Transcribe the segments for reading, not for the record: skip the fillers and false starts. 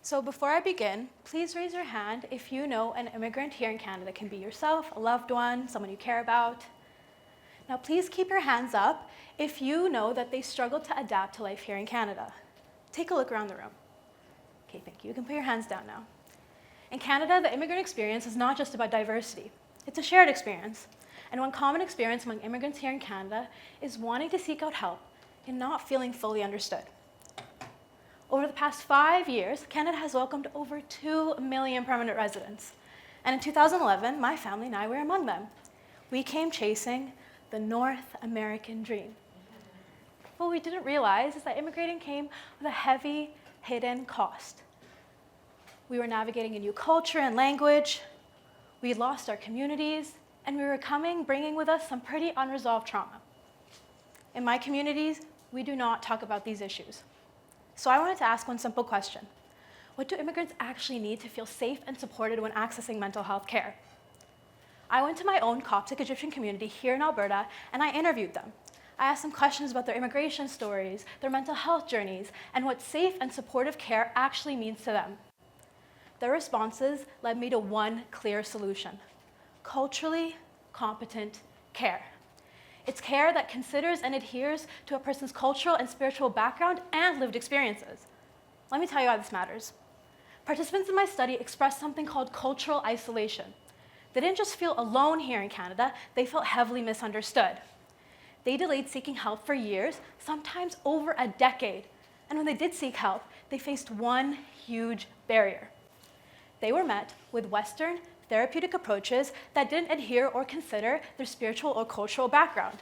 So before I begin, please raise your hand if you know an immigrant here in Canada. It can be yourself, a loved one, someone you care about. Now please keep your hands up if you know that they struggled to adapt to life here in Canada. Take a look around the room. Okay, thank you. You can put your hands down now. In Canada, the immigrant experience is not just about diversity. It's a shared experience. And one common experience among immigrants here in Canada is wanting to seek out help and not feeling fully understood. Over the past 5 years, Canada has welcomed over 2 million permanent residents. And in 2011, my family and I were among them. We came chasing the North American dream. What we didn't realize is that immigrating came with a heavy, hidden cost. We were navigating a new culture and language, we had lost our communities, and we were bringing with us some pretty unresolved trauma. In my communities, we do not talk about these issues. So I wanted to ask one simple question. What do immigrants actually need to feel safe and supported when accessing mental health care? I went to my own Coptic Egyptian community here in Alberta, and I interviewed them. I asked them questions about their immigration stories, their mental health journeys, and what safe and supportive care actually means to them. Their responses led me to one clear solution: culturally competent care. It's care that considers and adheres to a person's cultural and spiritual background and lived experiences. Let me tell you why this matters. Participants in my study expressed something called cultural isolation. They didn't just feel alone here in Canada, they felt heavily misunderstood. They delayed seeking help for years, sometimes over a decade. And when they did seek help, they faced one huge barrier. They were met with Western therapeutic approaches that didn't adhere or consider their spiritual or cultural background.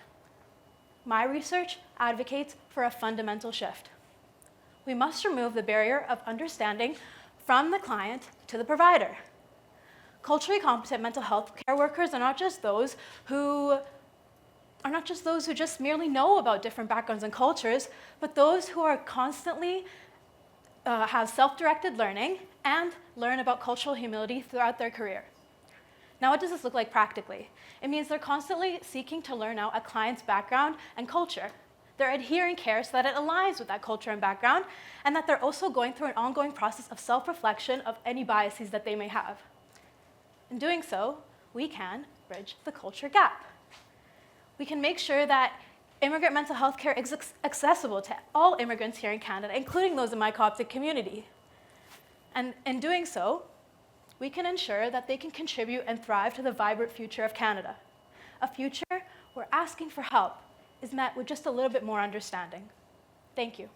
My research advocates for a fundamental shift. We must remove the barrier of understanding from the client to the provider. Culturally competent mental health care workers are not just those who just merely know about different backgrounds and cultures, but those who are constantly have self-directed learning and learn about cultural humility throughout their career. Now, what does this look like practically? It means they're constantly seeking to learn out a client's background and culture. They're adhering care so that it aligns with that culture and background, and that they're also going through an ongoing process of self-reflection of any biases that they may have. In doing so, we can bridge the culture gap. We can make sure that immigrant mental health care is accessible to all immigrants here in Canada, including those in my Coptic community. And in doing so, we can ensure that they can contribute and thrive to the vibrant future of Canada, a future where asking for help is met with just a little bit more understanding. Thank you.